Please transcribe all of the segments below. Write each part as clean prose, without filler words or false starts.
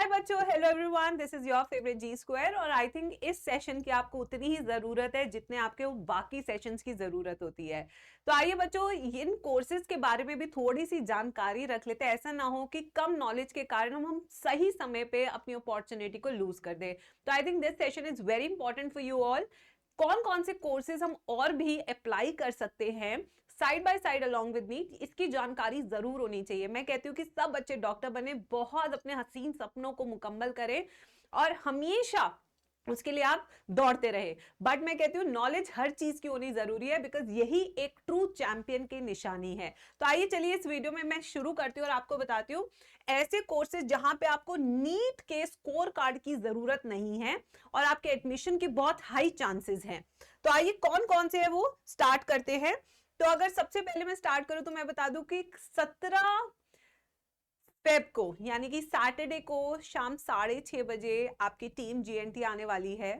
हाय बच्चों, hello everyone, this is your favourite G square. और I think इस session की आपको उतनी ही जरूरत है जितने आपके वो बाकी सेशंस की जरूरत होती है। तो आइए बच्चों, इन कोर्सेज के बारे में भी थोड़ी सी जानकारी रख लेते हैं। ऐसा ना हो कि कम नॉलेज के कारण हम सही समय पे अपनी अपॉर्चुनिटी को लूज कर दे। तो I think this session is very important for you all. कौन कौन से कोर्सेज हम और भी अप्लाई कर सकते हैं side by side along with me, इसकी जानकारी जरूर होनी चाहिए। मैं कहती हूँ कि सब बच्चे डॉक्टर बने, बहुत अपने हसीन सपनों को मुकम्मल करें और हमेशा उसके लिए आप दौड़ते रहे। बट मैं कहती हूँ नॉलेज हर चीज की होनी जरूरी है, बिकॉज यही एक ट्रू चैंपियन की निशानी है। तो आइए चलिए इस वीडियो में मैं शुरू करती हूँ और आपको बताती हूँ ऐसे कोर्सेज जहां पे आपको नीट के स्कोर कार्ड की जरूरत नहीं है और आपके एडमिशन की बहुत हाई चांसेस हैं। तो आइए कौन कौन से है वो स्टार्ट करते हैं। तो अगर सबसे पहले मैं स्टार्ट करूं तो मैं बता दूं कि 17 फेब को यानी कि सैटरडे को शाम 6:30 बजे आपकी टीम जीएनटी आने वाली है।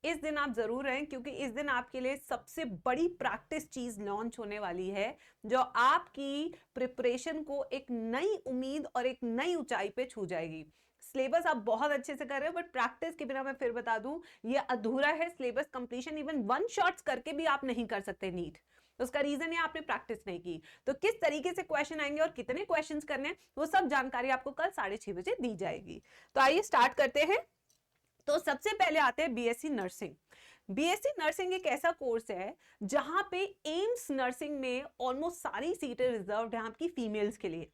इस दिन आप जरूर रहें, क्योंकि इस दिन आपके लिए सबसे बड़ी प्रैक्टिस चीज लॉन्च होने वाली है जो आपकी प्रिपरेशन को एक नई उम्मीद और एक नई ऊंचाई पे छू जाएगी। सिलेबस आप बहुत अच्छे से कर रहे हो, बट प्रैक्टिस के बिना मैं फिर बता दूं ये अधूरा है। Syllabus completion even one shots करके भी आप नहीं कर सकते नीट। तो उसका रीजन है आपने प्रैक्टिस नहीं की। तो किस तरीके से क्वेश्चन आएंगे और कितने क्वेश्चंस करने हैं वो सब जानकारी आपको कल 6:30 बजे दी जाएगी। तो आइए स्टार्ट करते हैं। तो सबसे पहले आते हैं बीएससी नर्सिंग। बीएससी नर्सिंग एक ऐसा कोर्स है जहां पे एम्स नर्सिंग में ऑलमोस्ट सारी सीटें रिजर्व्ड हैं आपकी फीमेल्स के लिए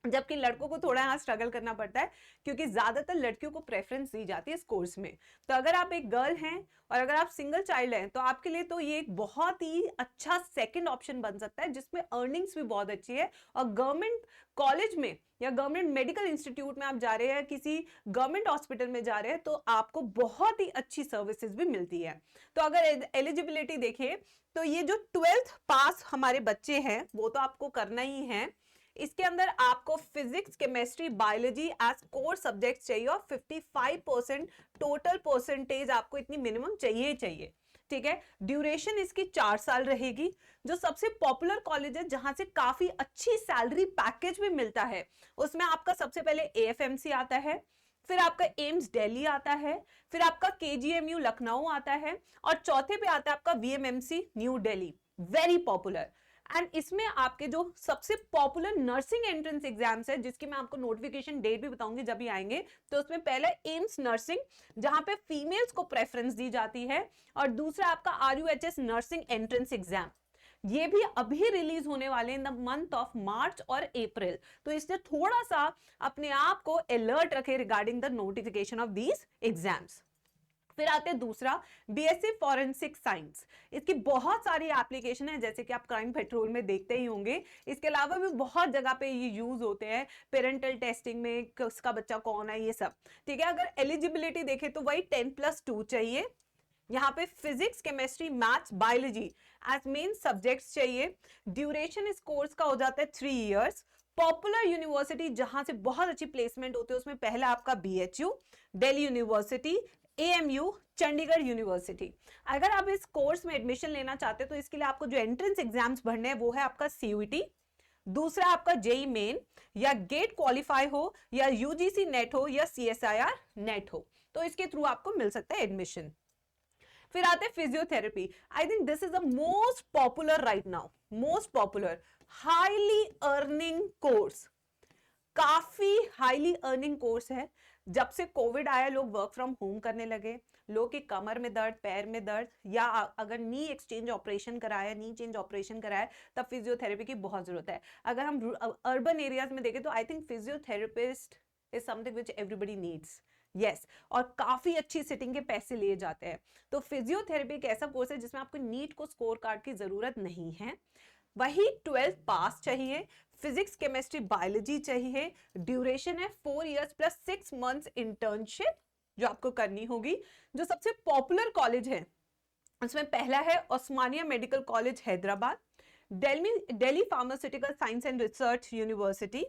जबकि लड़कों को थोड़ा यहाँ स्ट्रगल करना पड़ता है, क्योंकि ज्यादातर लड़कियों को प्रेफरेंस दी जाती है इस कोर्स में। तो अगर आप एक गर्ल हैं और अगर आप सिंगल चाइल्ड हैं तो आपके लिए तो ये एक बहुत ही अच्छा सेकंड ऑप्शन बन सकता है, जिसमें अर्निंग्स भी बहुत अच्छी है। और गवर्नमेंट कॉलेज में या गवर्नमेंट मेडिकल इंस्टीट्यूट में आप जा रहे हैं, किसी गवर्नमेंट हॉस्पिटल में जा रहे हैं, तो आपको बहुत ही अच्छी सर्विसेज भी मिलती है। तो अगर एलिजिबिलिटी देखें तो ये जो 12th पास हमारे बच्चे हैं वो तो आपको करना ही है। इसके अंदर आपको physics, chemistry, biology as core subject चाहिए और 55% टोटल परसेंटेज आपको इतनी मिनिमम चाहिए ही चाहिए। ठीक है। ड्यूरेशन इसकी 4 साल रहेगी। जो सबसे पॉपुलर कॉलेज है जहां से काफी अच्छी सैलरी पैकेज भी मिलता है, उसमें आपका सबसे पहले एएफएमसी आता है, फिर आपका एम्स दिल्ली आता है, फिर आपका केजीएमयू लखनऊ आता है और चौथे पे आता है आपका VMMC new Delhi, very popular. And इसमें आपके जो सबसे पॉपुलर नर्सिंग एंट्रेंस एग्जाम्स है, जिसकी मैं आपको नोटिफिकेशन डेट भी बताऊंगी जब भी आएंगे, तो उसमें पहला एम्स नर्सिंग जहां पे फीमेल्स को प्रेफरेंस दी जाती है, और दूसरा आपका आरयूएचएस नर्सिंग एंट्रेंस एग्जाम। ये भी अभी रिलीज होने वाले in the month of March और अप्रैल। तो इसलिए थोड़ा सा अपने आप को अलर्ट रखे regarding the notification of these exams. फिर आते हैं दूसरा बीएससी फॉरेंसिक साइंस। इसकी बहुत सारी एप्लीकेशन है, जैसे कि आप क्राइम पेट्रोल में देखते ही होंगे। इसके अलावा भी बहुत जगह पे ये यूज होते हैं, पेरेंटल टेस्टिंग में, किसका बच्चा कौन है, ये सब। ठीक है। अगर एलिजिबिलिटी देखें तो वही 10+2 चाहिए। यहाँ पे physics, chemistry, maths, biology as main subjects चाहिए। ड्यूरेशन इस कोर्स का हो जाता है 3 इयर्स। पॉपुलर यूनिवर्सिटी जहां से बहुत अच्छी प्लेसमेंट होती है उसमें पहला आपका BHU, Delhi university, AMU, Chandigarh university. अगर आप इस कोर्स में एडमिशन लेना चाहते हैं तो इसके लिए आपको जो एंट्रेंस एग्जाम्स भरने हैं वो है आपका सीयूईटी, दूसरा आपका जेई मेन या गेट क्वालिफाई हो या यूजीसी नेट हो या सीएसआईआर नेट हो, तो इसके थ्रू आपको मिल सकता है एडमिशन। फिर आते हैं physiotherapy. I think this is the most popular right now, most popular, highly earning course, काफी हाईली अर्निंग कोर्स है। जब से कोविड आया लोग वर्क फ्रॉम होम करने लगे, लोग की कमर में दर्द, पैर में दर्द, या अगर नी एक्सचेंज ऑपरेशन कराया, नी चेंज ऑपरेशन कराया, तब फिजियोथेरेपी की बहुत जरूरत है। अगर हम अर्बन एरियाज में देखें तो I think physiotherapist is something which everybody needs. Yes, और काफी अच्छी सिटिंग के पैसे लिए जाते हैं। तो फिजियोथेरेपी एक ऐसा कोर्स है जिसमें आपको नीट को स्कोर कार्ड की जरूरत नहीं है। वही 12th पास चाहिए, फिजिक्स, केमिस्ट्री, बायोलॉजी चाहिए। ड्यूरेशन है 4 इयर्स प्लस 6 मंथ्स इंटर्नशिप जो आपको करनी होगी। जो सबसे पॉपुलर कॉलेज है उसमें पहला है Osmania medical college Hyderabad, Delhi pharmaceutical science and research university,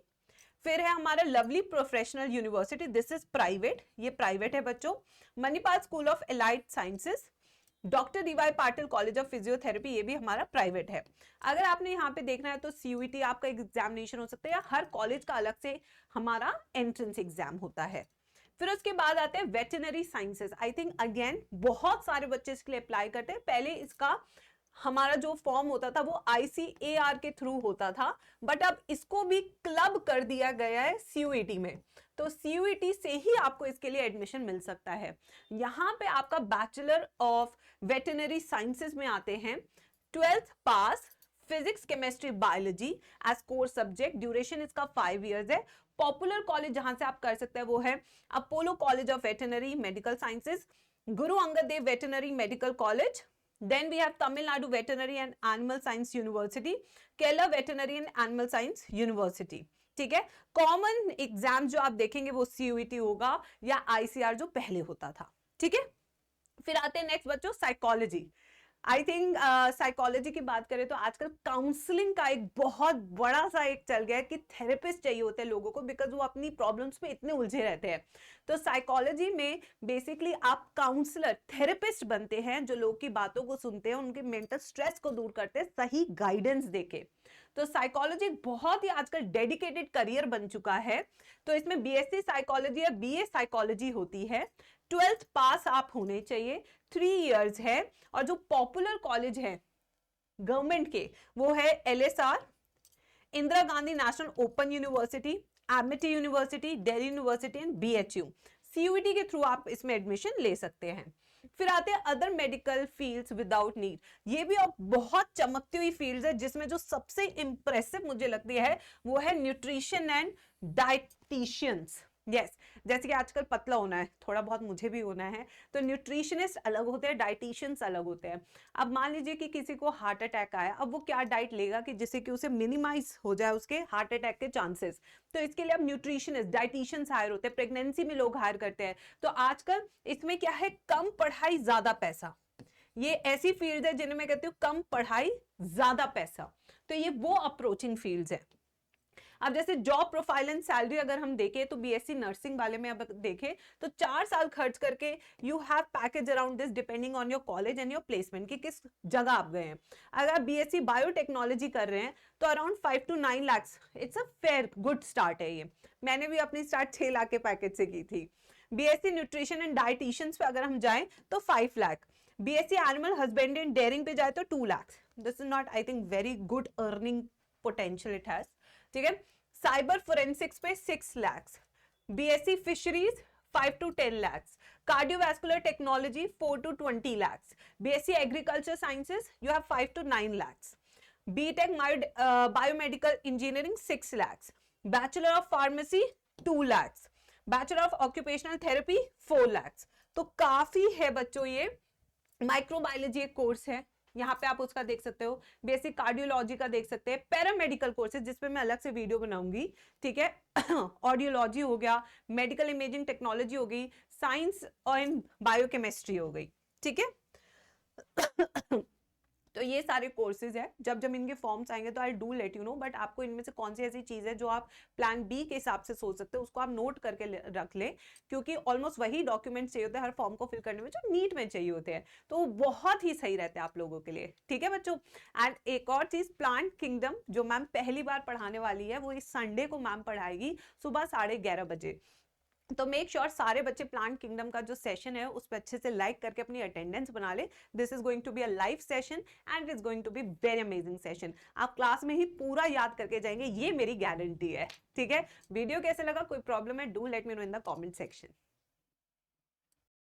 फिर है हमारा lovely professional university, this is private, ये प्राइवेट है बच्चों, Manipal school of allied sciences, doctor D Y Patil college of physiotherapy, ये भी हमारा प्राइवेट है। अगर आपने यहाँ पे देखना है तो सीयूईटी आपका एग्जामिनेशन हो सकता है, या हर कॉलेज का अलग से हमारा एंट्रेंस एग्जाम होता है। फिर उसके बाद आते हैं veterinary sciences. I think again बहुत सारे बच्चे इसके लिए अप्लाई करते हैं। पहले इसका हमारा जो फॉर्म होता था वो ICAR के थ्रू होता था, बट अब इसको भी क्लब कर दिया गया है सीयूईटी में। तो सीयूईटी से ही आपको इसके लिए एडमिशन मिल सकता है। यहाँ पे आपका बैचलर ऑफ वेटरनरी साइंसेस में आते हैं, 12th पास, physics chemistry biology as core subject, duration इसका 5 इयर्स है। पॉपुलर कॉलेज जहां से आप कर सकते हैं वो है Apollo college of veterinary medical sciences, Guru Angad Dev veterinary medical college, then we have Tamil Nadu Veterinary and Animal Science University, Kerala Veterinary and Animal Science University। ठीक है, कॉमन एग्जाम जो आप देखेंगे वो सीयूईटी होगा या ICAR जो पहले होता था। ठीक है, फिर आते हैं नेक्स्ट बच्चों साइकोलॉजी। आई थिंक साइकोलॉजी की बात करें तो आजकल काउंसलिंग का एक बहुत बड़ा सा एक चल गया है कि थेरेपिस्ट चाहिए होते हैं लोगों को, बिकॉज वो अपनी प्रॉब्लम्स में इतने उलझे रहते हैं। तो साइकोलॉजी में बेसिकली आप काउंसलर, थेरेपिस्ट बनते हैं जो लोग की बातों को सुनते हैं, उनके मेंटल स्ट्रेस को दूर करते हैं सही गाइडेंस देके। तो साइकोलॉजी बहुत ही आजकल डेडिकेटेड करियर बन चुका है। तो इसमें BSc साइकोलॉजी या BA साइकोलॉजी होती है। 12th पास आप होने चाहिए, 3 इयर्स है। और जो पॉपुलर कॉलेज है गवर्नमेंट के वो है LSR, Indira Gandhi national open university, Amity university, Delhi university and BHU। CUET के थ्रू आप इसमें एडमिशन ले सकते हैं। फिर आते हैं other medical fields without NEET. ये भी अब बहुत चमकती हुई फील्ड्स है, जिसमें जो सबसे इंप्रेसिव मुझे लगती है वो है न्यूट्रिशन एंड डाइटिशियंस। यस, जैसे कि आजकल पतला होना है, थोड़ा बहुत मुझे भी होना है, तो न्यूट्रिशनिस्ट अलग होते हैं, डाइटिशियंस अलग होते हैं। अब मान लीजिए कि किसी को हार्ट अटैक आया, अब वो क्या डाइट लेगा कि जिससे कि उसे मिनिमाइज हो जाए उसके हार्ट अटैक के चांसेस। तो इसके लिए अब न्यूट्रिशनिस्ट, डाइटिशियंस हायर होते हैं। प्रेगनेंसी में लोग हायर करते हैं। तो आजकल इसमें क्या है, कम पढ़ाई ज्यादा पैसा। ये ऐसी फील्ड है जिन्हें मैं कहती हूँ कम पढ़ाई ज्यादा पैसा। तो ये वो अप्रोचिंग फील्ड्स है। अब जैसे जॉब प्रोफाइल एंड सैलरी अगर हम देखें तो BSc नर्सिंग वाले में अब देखें तो 4 साल खर्च करके you have package around this depending on your college and your placement कि किस जगह आप गए हैं। अगर आप BSc बायोटेक्नोलॉजी कर रहे हैं तो around 5 to 9 lakhs it's a fair good start है। ये मैंने भी अपनी स्टार्ट 6 लाख के पैकेज से की थी। BSc न्यूट्रिशन एंड डाइटिशियंस पे अगर हम जाएं तो 5 lakh. BSc animal husbandry and dairying पे जाए तो 2 lakhs। This is not I think very good earning potential it has. ठीक है, साइबर फोरेंसिक्स पे 6 lakhs, BSc fisheries 5 to 10 lakhs, cardiovascular technology 4 to 20 lakhs, BSc agriculture sciences you have 5 to 9 lakhs, BTech biomedical engineering 6 lakhs, bachelor of pharmacy 2 lakhs, bachelor of occupational therapy 4 lakhs। तो काफी है बच्चों। ये microbiology एक course है, यहाँ पे आप उसका देख सकते हो। बेसिक कार्डियोलॉजी का देख सकते हैं। पैरामेडिकल कोर्सेज जिसपे मैं अलग से वीडियो बनाऊंगी। ठीक है, ऑडियोलॉजी हो गया, मेडिकल इमेजिंग टेक्नोलॉजी हो गई, साइंस एंड बायोकेमिस्ट्री हो गई। ठीक है तो ये सारे कोर्सेज है। जब जब इनके फॉर्म्स आएंगे तो I do let you know, but आपको इनमें से कौन सी ऐसी चीज है जो आप प्लान बी के हिसाब से सोच सकते हो उसको आप नोट करके रख ले, क्योंकि ऑलमोस्ट वही डॉक्यूमेंट्स चाहिए होते हैं हर फॉर्म को फिल करने में जो नीट में चाहिए होते हैं। तो वो बहुत ही सही रहते हैं आप लोगों के लिए। ठीक है बच्चों, एंड एक और चीज, प्लांट किंगडम जो मैम पहली बार पढ़ाने वाली है वो इस संडे को मैम पढ़ाएगी सुबह 11:30 बजे। तो मेक श्योर सारे बच्चे प्लांट किंगडम का जो सेशन है उस पर अच्छे से लाइक करके अपनी अटेंडेंस बना ले। This is going to be a live session and it is going to be very amazing session. आप क्लास में ही पूरा याद करके जाएंगे, ये मेरी गारंटी है। ठीक है, वीडियो कैसे लगा, कोई प्रॉब्लम है do let me know in the comment section.